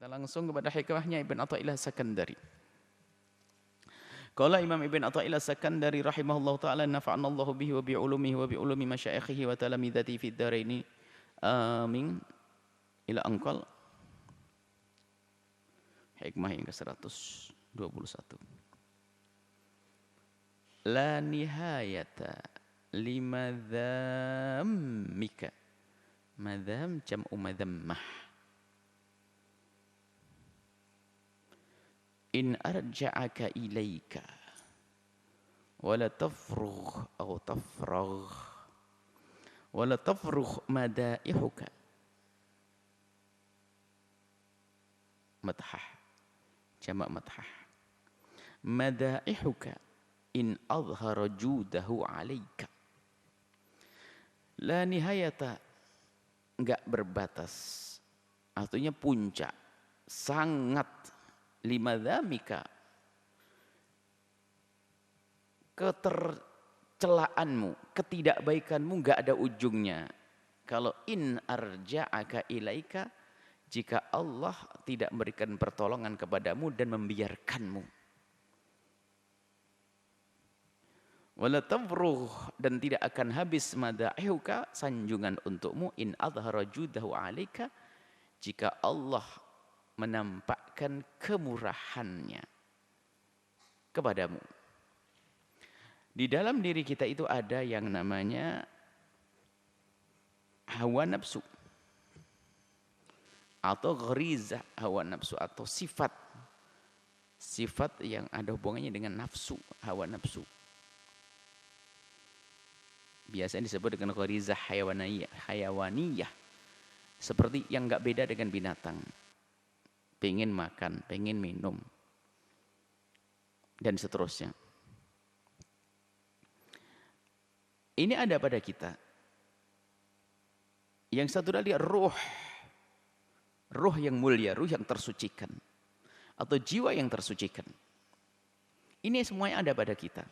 Kita langsung kepada hikmahnya Ibn Athaillah Sakandari. Qala Imam Ibn Athaillah Sakandari rahimahullahu taala nafa'ana Allahu bihi wa bi ulumihi wa bi ulumi masyaikhihi wa talamidati fid dharaini. Amin. Ila angkal. Hikmah yang ke-121. La nihayata limadhammika. Madham jam'u madhammah. In arja'aka ilaika wala tafrugh atau tafragh wala tafrugh madaihuka madhah jamak madhah madaihuka in adhara judahu alaika la nihayata enggak berbatas artinya puncak sangat limadhamika ketercelaanmu, ketidakbaikanmu enggak ada ujungnya. Kalau in arja'aka ilaika, jika Allah tidak memberikan pertolongan kepadamu dan membiarkanmu. Wala tavrugh, dan tidak akan habis mada'ihuka, sanjungan untukmu, in adhara judahu alaika, jika Allah menampakkan kemurahannya kepadamu. Di dalam diri kita itu ada yang namanya hawa nafsu atau gharizah hawa nafsu atau sifat yang ada hubungannya dengan nafsu, hawa nafsu. Biasanya disebut dengan gharizah hayawaniyah. Seperti yang enggak beda dengan binatang. Pengen makan, pengen minum, dan seterusnya. Ini ada pada kita. Yang satu tadi ruh yang mulia, ruh yang tersucikan, atau jiwa yang tersucikan. Ini semuanya ada pada kita.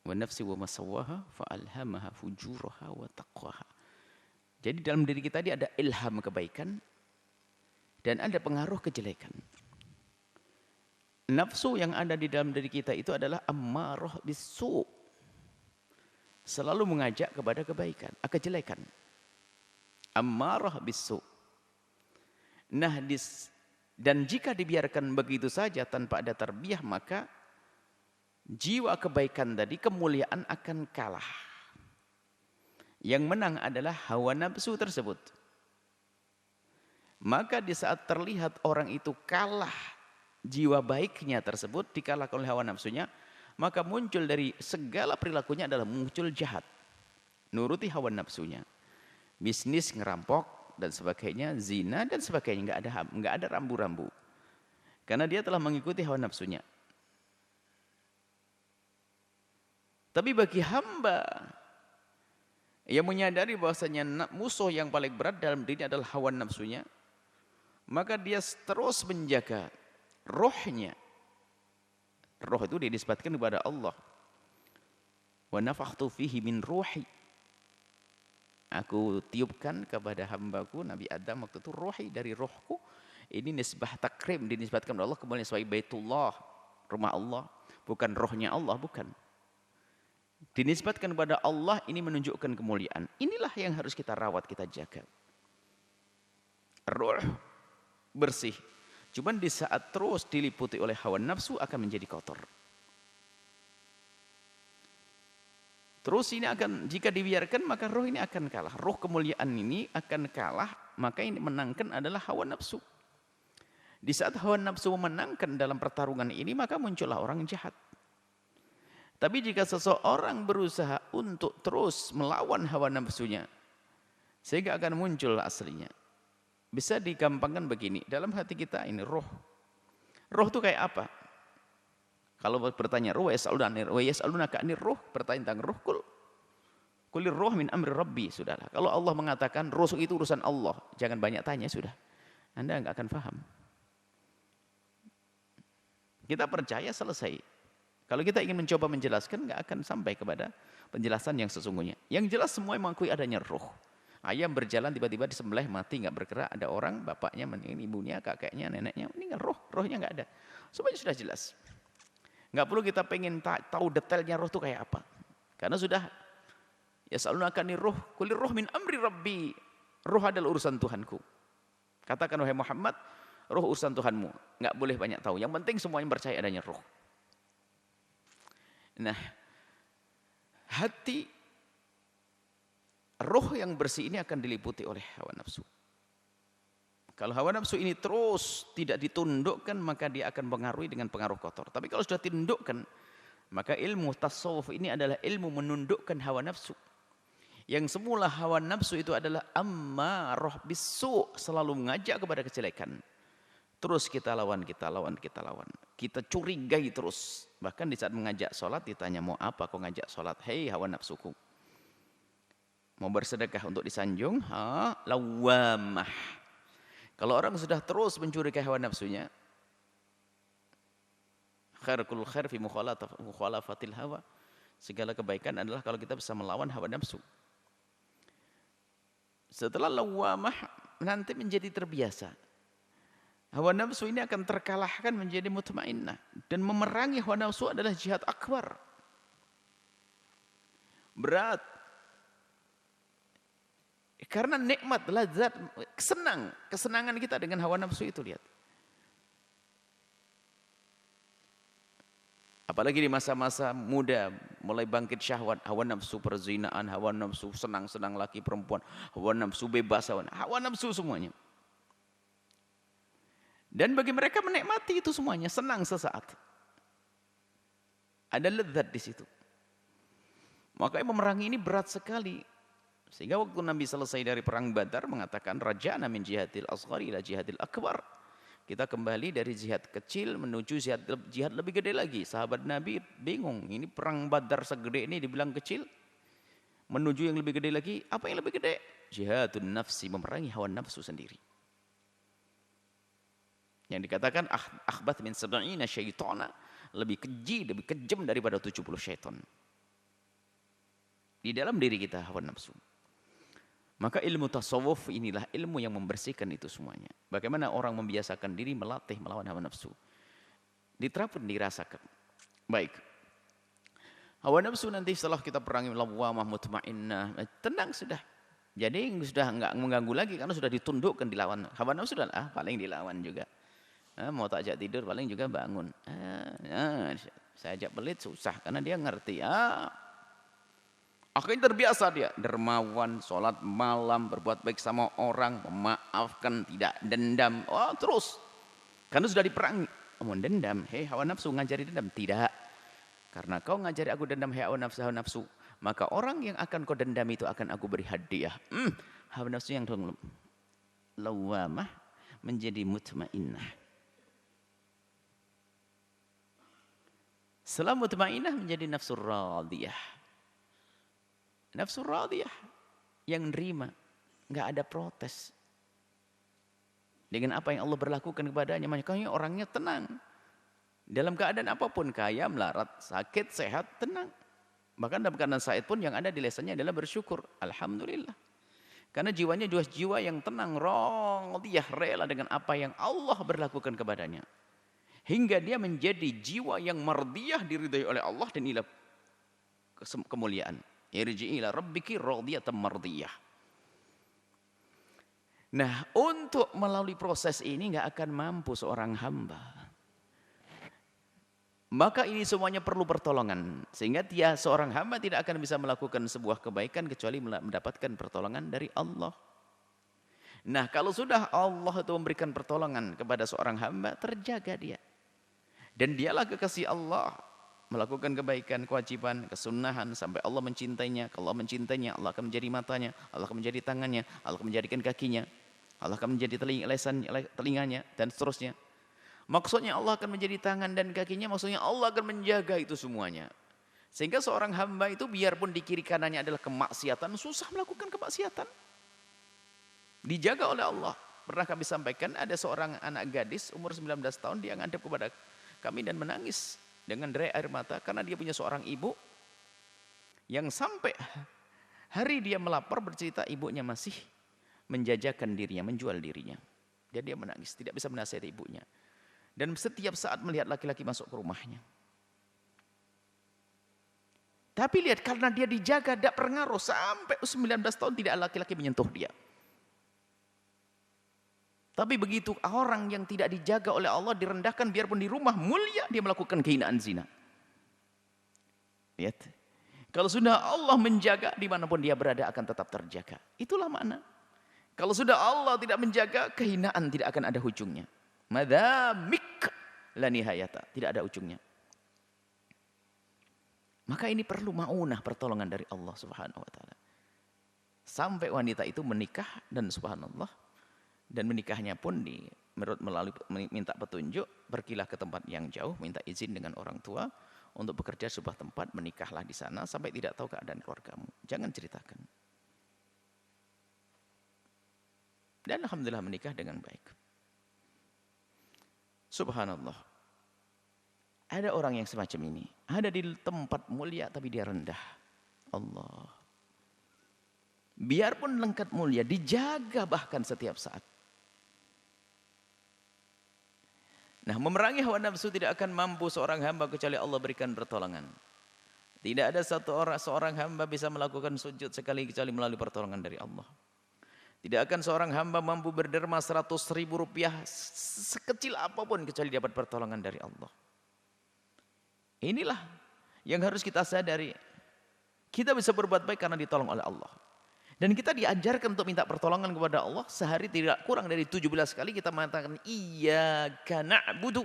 Wa nafsi wa masawwaha fa alhamaha fujuraha wa taqwaha. Jadi dalam diri kita ini ada ilham kebaikan dan ada pengaruh kejelekan. Nafsu yang ada di dalam diri kita itu adalah ammarah bisu. Selalu mengajak kepada kebaikan, kejelekan. Ammarah bisu. Nah, dan jika dibiarkan begitu saja tanpa ada tarbiyah, maka jiwa kebaikan tadi, kemuliaan akan kalah. Yang menang adalah hawa nafsu tersebut. Maka di saat terlihat orang itu kalah, jiwa baiknya tersebut dikalahkan oleh hawa nafsunya, maka muncul dari segala perilakunya adalah muncul jahat. Nuruti hawa nafsunya. Bisnis ngerampok dan sebagainya, zina dan sebagainya, enggak ada rambu-rambu. Karena dia telah mengikuti hawa nafsunya. Tapi bagi hamba yang menyadari bahwasanya musuh yang paling berat dalam dirinya adalah hawa nafsunya, maka dia terus menjaga rohnya. Roh itu dinisbatkan kepada Allah. Wa nafakhtu fihi min ruhi. Aku tiupkan kepada hambaku Nabi Adam waktu itu ruhi, dari rohku. Ini nisbah takrim, dinisbatkan kepada Allah, kemudian sebagai Baitullah, rumah Allah, bukan rohnya Allah, bukan. Dinisbatkan kepada Allah, ini menunjukkan kemuliaan. Inilah yang harus kita rawat, kita jaga. Ruh bersih. Cuman di saat terus diliputi oleh hawa nafsu akan menjadi kotor. Terus ini akan, jika dibiarkan maka roh ini akan kalah. Roh kemuliaan ini akan kalah, maka yang dimenangkan adalah hawa nafsu. Di saat hawa nafsu memenangkan dalam pertarungan ini, maka muncullah orang jahat. Tapi jika seseorang berusaha untuk terus melawan hawa nafsunya, sehingga akan muncul aslinya. Bisa digampangkan begini, dalam hati kita ini roh. Roh itu kayak apa? Kalau bertanya roh, yas'alunaka anir roh, bertanya tentang roh, kulir roh min amri rabbi, sudahlah. Kalau Allah mengatakan roh itu urusan Allah, jangan banyak tanya, sudah. Anda enggak akan paham. Kita percaya, selesai. Kalau kita ingin mencoba menjelaskan, nggak akan sampai kepada penjelasan yang sesungguhnya. Yang jelas semua mengakui adanya roh. Ayam berjalan tiba-tiba disembelih mati nggak bergerak, ada orang bapaknya meninggal, ibunya, kakeknya, neneknya meninggal, rohnya nggak ada. Semuanya sudah jelas. Nggak perlu kita pengen tahu detailnya roh itu kayak apa. Karena sudah yas'alunaka anir roh, qulir roh min amri rabbi. Roh adalah urusan Tuhanku. Katakan wahai Muhammad, roh urusan Tuhanmu. Nggak boleh banyak tahu. Yang penting semuanya percaya adanya roh. Nah, hati roh yang bersih ini akan diliputi oleh hawa nafsu. Kalau hawa nafsu ini terus tidak ditundukkan, maka dia akan mengaruhi dengan pengaruh kotor. Tapi kalau sudah ditundukkan, maka ilmu tasawuf ini adalah ilmu menundukkan hawa nafsu. Yang semula hawa nafsu itu adalah ammarah bisu, selalu mengajak kepada kejelekan. Terus kita lawan. Kita curigai terus. Bahkan di saat mengajak sholat ditanya, mau apa kau ngajak sholat? Hei hawa nafsuku. Mau bersedekah untuk disanjung? Lawamah. Kalau orang sudah terus mencurigai hawa nafsunya, khairul khair fi mukhalafatil hawa. Segala kebaikan adalah kalau kita bisa melawan hawa nafsu. Setelah lawamah nanti menjadi terbiasa. Hawa nafsu ini akan terkalahkan menjadi mutmainnah. Dan memerangi hawa nafsu adalah jihad akbar. Berat. Karena nikmat, lazat, kesenangan kita dengan hawa nafsu itu, lihat. Apalagi di masa-masa muda, mulai bangkit syahwat, hawa nafsu perzinaan, hawa nafsu senang-senang laki perempuan, hawa nafsu bebas, hawa nafsu semuanya. Dan bagi mereka menikmati itu semuanya, senang sesaat. Ada lezat di situ. Makanya memerangi ini berat sekali. Sehingga waktu Nabi selesai dari perang Badar mengatakan, raja'na min jihadil asghari ila jihadil akbar. Kita kembali dari jihad kecil menuju jihad lebih gede lagi. Sahabat Nabi bingung, ini perang Badar segede ini dibilang kecil. Menuju yang lebih gede lagi, apa yang lebih gede? Jihadun nafsi, memerangi hawa nafsu sendiri. Yang dikatakan akhbath min sab'ina syaitana, lebih keji, lebih kejam daripada 70 syaitan. Di dalam diri kita hawa nafsu. Maka ilmu tasawuf inilah ilmu yang membersihkan itu semuanya. Bagaimana orang membiasakan diri melatih melawan hawa nafsu. Diterapkan, dirasakan. Baik. Hawa nafsu nanti setelah kita perangi lawamah mutmainnah, tenang sudah. Jadi sudah enggak mengganggu lagi karena sudah ditundukkan, dilawan. Hawa nafsu sudah paling dilawan juga. Mau tak ajak tidur paling juga bangun. Saya ajak pelit susah karena dia ngerti. Akhirnya terbiasa dia dermawan, sholat malam, berbuat baik sama orang, memaafkan, tidak dendam. Terus karena sudah diperangi. Mau dendam, hei hawa nafsu ngajari dendam? Tidak. Karena kau ngajari aku dendam, hei hawa nafsu, maka orang yang akan kau dendam itu akan aku beri hadiah. Hawa nafsu yang lawamah menjadi mutmainnah. Setelah mutmainnah menjadi nafsu radiyah. Nafsu radiyah yang nerima, nggak ada protes dengan apa yang Allah berlakukan kepadanya. Makanya orangnya tenang dalam keadaan apapun, kaya, melarat, sakit, sehat, tenang. Bahkan dalam keadaan sakit pun yang ada di lisannya adalah bersyukur, alhamdulillah. Karena jiwanya jiwa yang tenang, radiyah, rela dengan apa yang Allah berlakukan kepadanya. Hingga dia menjadi jiwa yang mardiyah, diridai oleh Allah dan inilah kemuliaan. Irji'i ila rabbiki radiyatan mardiyah. Nah, untuk melalui proses ini nggak akan mampu seorang hamba. Maka ini semuanya perlu pertolongan. Sehingga seorang hamba tidak akan bisa melakukan sebuah kebaikan kecuali mendapatkan pertolongan dari Allah. Nah, kalau sudah Allah itu memberikan pertolongan kepada seorang hamba, terjaga dia. Dan dialah kekasih Allah. Melakukan kebaikan, kewajiban, kesunahan sampai Allah mencintainya. Kalau Allah mencintainya, Allah akan menjadi matanya, Allah akan menjadi tangannya, Allah akan menjadikan kakinya, Allah akan menjadi telinganya dan seterusnya. Maksudnya Allah akan menjadi tangan dan kakinya, maksudnya Allah akan menjaga itu semuanya. Sehingga seorang hamba itu biarpun di kiri kanannya adalah kemaksiatan, susah melakukan kemaksiatan. Dijaga oleh Allah. Pernah kami sampaikan ada seorang anak gadis umur 19 tahun, dia ngadep kepada kami dan menangis. dengan derai air mata karena dia punya seorang ibu yang sampai hari dia melapor bercerita ibunya masih menjajakan dirinya, menjual dirinya. Jadi dia menangis, tidak bisa menasihati ibunya. Dan setiap saat melihat laki-laki masuk ke rumahnya. Tapi lihat, karena dia dijaga, tidak pengaruh. Sampai 19 tahun tidak laki-laki menyentuh dia. Tapi begitu orang yang tidak dijaga oleh Allah, direndahkan biarpun di rumah mulia, dia melakukan kehinaan zina. Lihat. Kalau sudah Allah menjaga, dimanapun dia berada akan tetap terjaga. Itulah makna. Kalau sudah Allah tidak menjaga, kehinaan tidak akan ada ujungnya. Madamik la nihayata, tidak ada ujungnya. Maka ini perlu maunah, pertolongan dari Allah Subhanahu wa taala. Sampai wanita itu menikah dan subhanallah, dan menikahnya pun melalui minta petunjuk, pergilah ke tempat yang jauh, minta izin dengan orang tua untuk bekerja di sebuah tempat, menikahlah di sana sampai tidak tahu keadaan keluargamu. Jangan ceritakan. Dan alhamdulillah menikah dengan baik. Subhanallah. Ada orang yang semacam ini, ada di tempat mulia tapi dia rendah. Allah. Biarpun lengkap mulia, dijaga bahkan setiap saat. Nah, memerangi hawa nafsu tidak akan mampu seorang hamba kecuali Allah berikan pertolongan. Tidak ada seorang hamba bisa melakukan sujud sekali kecuali melalui pertolongan dari Allah. Tidak akan seorang hamba mampu berderma 100.000 rupiah sekecil apapun kecuali dapat pertolongan dari Allah. Inilah yang harus kita sadari. Kita bisa berbuat baik karena ditolong oleh Allah. Dan kita diajarkan untuk minta pertolongan kepada Allah sehari tidak kurang dari 17 kali kita mengatakan iyyaka na'budu.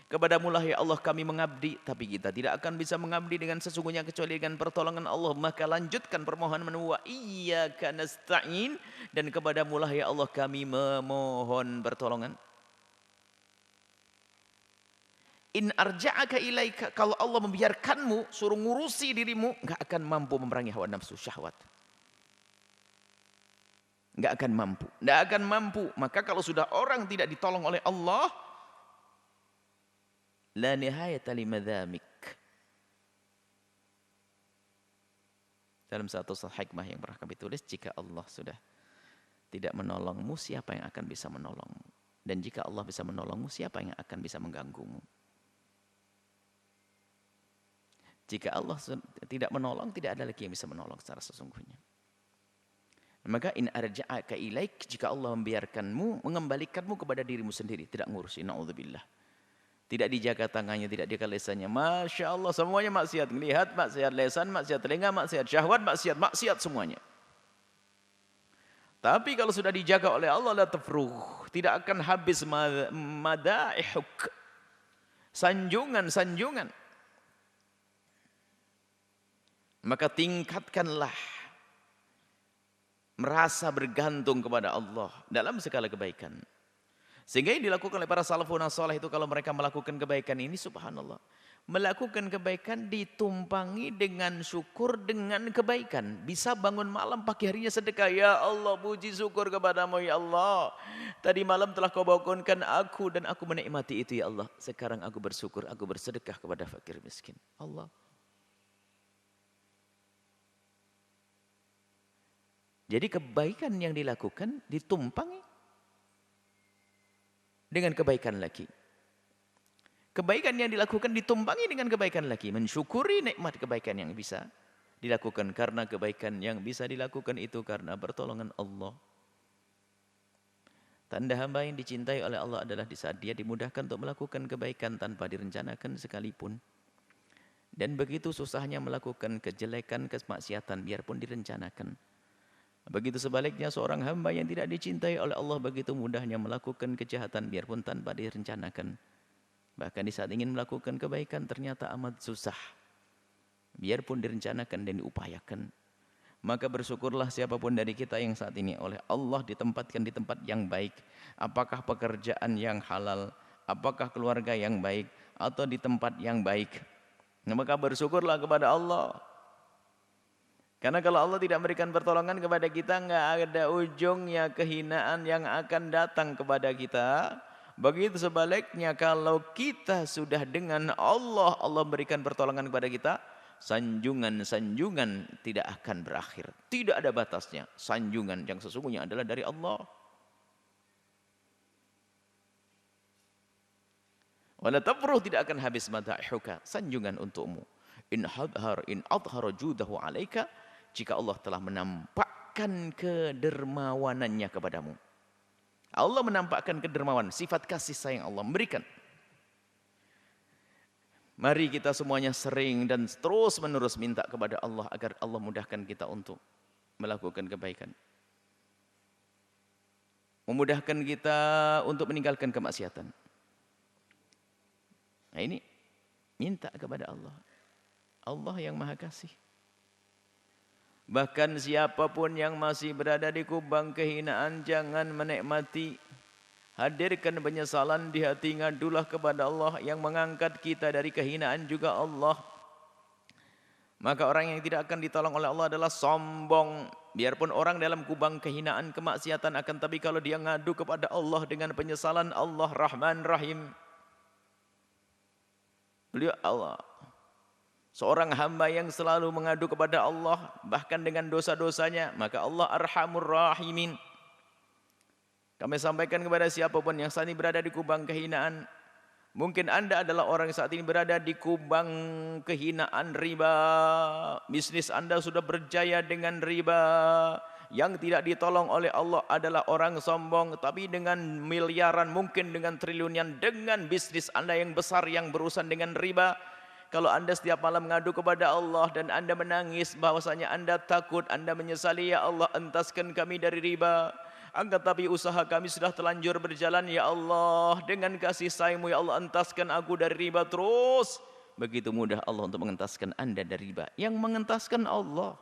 Kepadamulah ya Allah kami mengabdi, tapi kita tidak akan bisa mengabdi dengan sesungguhnya kecuali dengan pertolongan Allah. Maka lanjutkan permohonan wa iyyaka nasta'in, dan kepadamulah ya Allah kami memohon pertolongan. In arja'aka ilaika, kalau Allah membiarkanmu suruh ngurusi dirimu, enggak akan mampu memerangi hawa nafsu syahwat. Enggak akan mampu, enggak akan mampu. Maka kalau sudah orang tidak ditolong oleh Allah, la nihayata limadhamik. Dalam satu hikmah yang pernah kami tulis, jika Allah sudah tidak menolongmu, siapa yang akan bisa menolongmu? Dan jika Allah bisa menolongmu, siapa yang akan bisa mengganggumu? Jika Allah tidak menolong, tidak ada lagi yang bisa menolong secara sesungguhnya. Maka in arja'aka ilaik, jika Allah membiarkanmu, mengembalikanmu kepada dirimu sendiri, tidak ngurusi, na'udzubillah. Tidak dijaga tangannya, tidak dijaga lesannya. Masya Allah, semuanya maksiat. Melihat maksiat, lesan maksiat, telinga maksiat, syahwat maksiat, maksiat semuanya. Tapi kalau sudah dijaga oleh Allah, la tafruh, tidak akan habis madaihuk, sanjungan-sanjungan. Maka tingkatkanlah merasa bergantung kepada Allah dalam segala kebaikan. Sehingga yang dilakukan oleh para salafun salih itu kalau mereka melakukan kebaikan ini, subhanallah, melakukan kebaikan ditumpangi dengan syukur dengan kebaikan. Bisa bangun malam pagi harinya sedekah. Ya Allah, puji syukur kepadamu ya Allah. Tadi malam telah kau bangunkan aku dan aku menikmati itu ya Allah. Sekarang aku bersyukur, aku bersedekah kepada fakir miskin. Allah. Jadi kebaikan yang dilakukan ditumpangi dengan kebaikan lagi. Kebaikan yang dilakukan ditumpangi dengan kebaikan lagi. Mensyukuri nikmat kebaikan yang bisa dilakukan. Karena kebaikan yang bisa dilakukan itu karena pertolongan Allah. Tanda hamba yang dicintai oleh Allah adalah di saat dia dimudahkan untuk melakukan kebaikan tanpa direncanakan sekalipun. Dan begitu susahnya melakukan kejelekan, kemaksiatan biarpun direncanakan. Begitu sebaliknya seorang hamba yang tidak dicintai oleh Allah begitu mudahnya melakukan kejahatan biarpun tanpa direncanakan. Bahkan di saat ingin melakukan kebaikan ternyata amat susah. Biarpun direncanakan dan diupayakan. Maka bersyukurlah siapapun dari kita yang saat ini oleh Allah ditempatkan di tempat yang baik. Apakah pekerjaan yang halal, apakah keluarga yang baik, atau di tempat yang baik. Maka bersyukurlah kepada Allah. Karena kalau Allah tidak memberikan pertolongan kepada kita, enggak ada ujungnya kehinaan yang akan datang kepada kita. Begitu sebaliknya kalau kita sudah dengan Allah, Allah berikan pertolongan kepada kita, sanjungan-sanjungan tidak akan berakhir. Tidak ada batasnya. Sanjungan yang sesungguhnya adalah dari Allah. Wala tafruh, tidak akan habis mada'ihuka, sanjungan untukmu. In adhara judahu alaika, jika Allah telah menampakkan kedermawanannya kepadamu. Allah menampakkan kedermawan, sifat kasih sayang Allah memberikan. Mari kita semuanya sering dan terus menerus minta kepada Allah agar Allah mudahkan kita untuk melakukan kebaikan. Memudahkan kita untuk meninggalkan kemaksiatan. Nah ini, minta kepada Allah. Allah yang maha kasih. Bahkan siapapun yang masih berada di kubang kehinaan, jangan menikmati. Hadirkan penyesalan di hati, ngadulah kepada Allah. Yang mengangkat kita dari kehinaan juga Allah. Maka orang yang tidak akan ditolong oleh Allah adalah sombong. Biarpun orang dalam kubang kehinaan, kemaksiatan, akan tapi kalau dia ngadu kepada Allah dengan penyesalan, Allah Rahman Rahim. Beliau Allah. Seorang hamba yang selalu mengadu kepada Allah, bahkan dengan dosa-dosanya, maka Allah Arhamur Rahimin. Kami sampaikan kepada siapapun yang saat ini berada di kubang kehinaan. Mungkin Anda adalah orang yang saat ini berada di kubang kehinaan riba. Bisnis Anda sudah berjaya dengan riba. Yang tidak ditolong oleh Allah adalah orang sombong. Tapi dengan miliaran, mungkin dengan triliunan, dengan bisnis Anda yang besar yang berurusan dengan riba. Kalau Anda setiap malam mengadu kepada Allah dan Anda menangis bahwasanya Anda takut, Anda menyesali, ya Allah entaskan kami dari riba. Angkat tapi usaha kami sudah telanjur berjalan, ya Allah. Dengan kasih sayang-Mu, ya Allah, entaskan aku dari riba terus. Begitu mudah Allah untuk mengentaskan Anda dari riba. Yang mengentaskan Allah.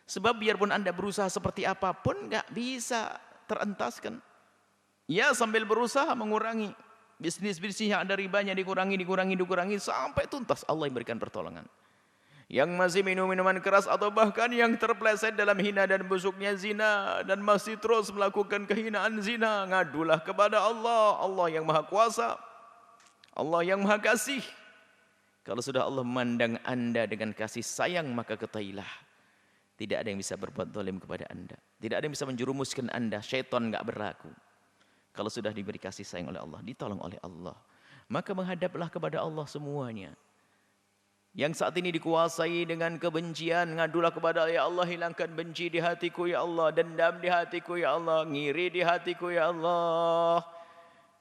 Sebab biarpun Anda berusaha seperti apapun, enggak bisa terentaskan. Ya, sambil berusaha mengurangi. Bisnis-bisnis yang ada ribanya dikurangi sampai tuntas Allah yang berikan pertolongan. Yang masih minum minuman keras atau bahkan yang terpeleset dalam hina dan busuknya zina dan masih terus melakukan kehinaan zina, ngadulah kepada Allah. Allah yang maha kuasa, Allah yang maha kasih. Kalau sudah Allah memandang Anda dengan kasih sayang, maka ketahuilah tidak ada yang bisa berbuat zalim kepada Anda. Tidak ada yang bisa menjerumuskan Anda. Syaitan enggak berlaku. Kalau sudah diberi kasih sayang oleh Allah, ditolong oleh Allah, maka menghadaplah kepada Allah semuanya. Yang saat ini dikuasai dengan kebencian, ngadulah kepada Allah, ya Allah hilangkan benci di hatiku, ya Allah, dendam di hatiku, ya Allah, ngiri di hatiku, ya Allah.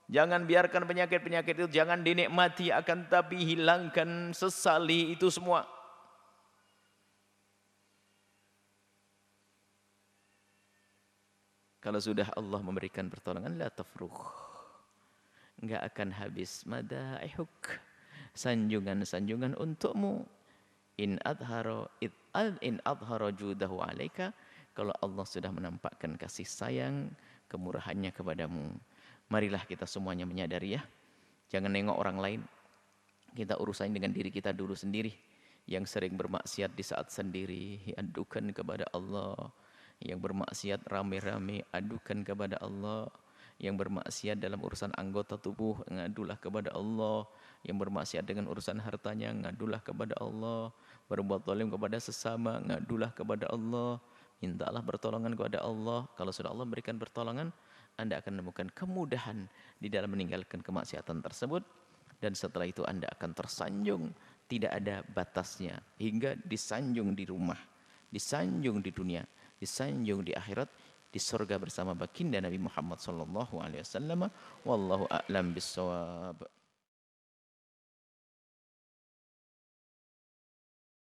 Jangan biarkan penyakit-penyakit itu, jangan dinikmati, akan tapi hilangkan, sesali itu semua. Kalau sudah Allah memberikan pertolongan, la tafruh, enggak akan habis madaihuk, sanjungan-sanjungan untukmu. In adhara judahu alaika, kalau Allah sudah menampakkan kasih sayang, kemurahannya kepadamu. Marilah kita semuanya menyadari, ya. Jangan nengok orang lain. Kita urusan dengan diri kita dulu sendiri. Yang sering bermaksiat di saat sendiri, adukan kepada Allah. Yang bermaksiat rame-rame, adukan kepada Allah. Yang bermaksiat dalam urusan anggota tubuh, ngadulah kepada Allah. Yang bermaksiat dengan urusan hartanya, ngadulah kepada Allah. Berbuat zalim kepada sesama, ngadulah kepada Allah. Mintalah pertolongan kepada Allah. Kalau sudah Allah berikan pertolongan, Anda akan menemukan kemudahan di dalam meninggalkan kemaksiatan tersebut. Dan setelah itu Anda akan tersanjung, tidak ada batasnya, hingga disanjung di rumah, disanjung di dunia, disanjung di akhirat, di surga bersama baginda Nabi Muhammad sallallahu alaihi wasallam. Wallahu a'lam bissawab.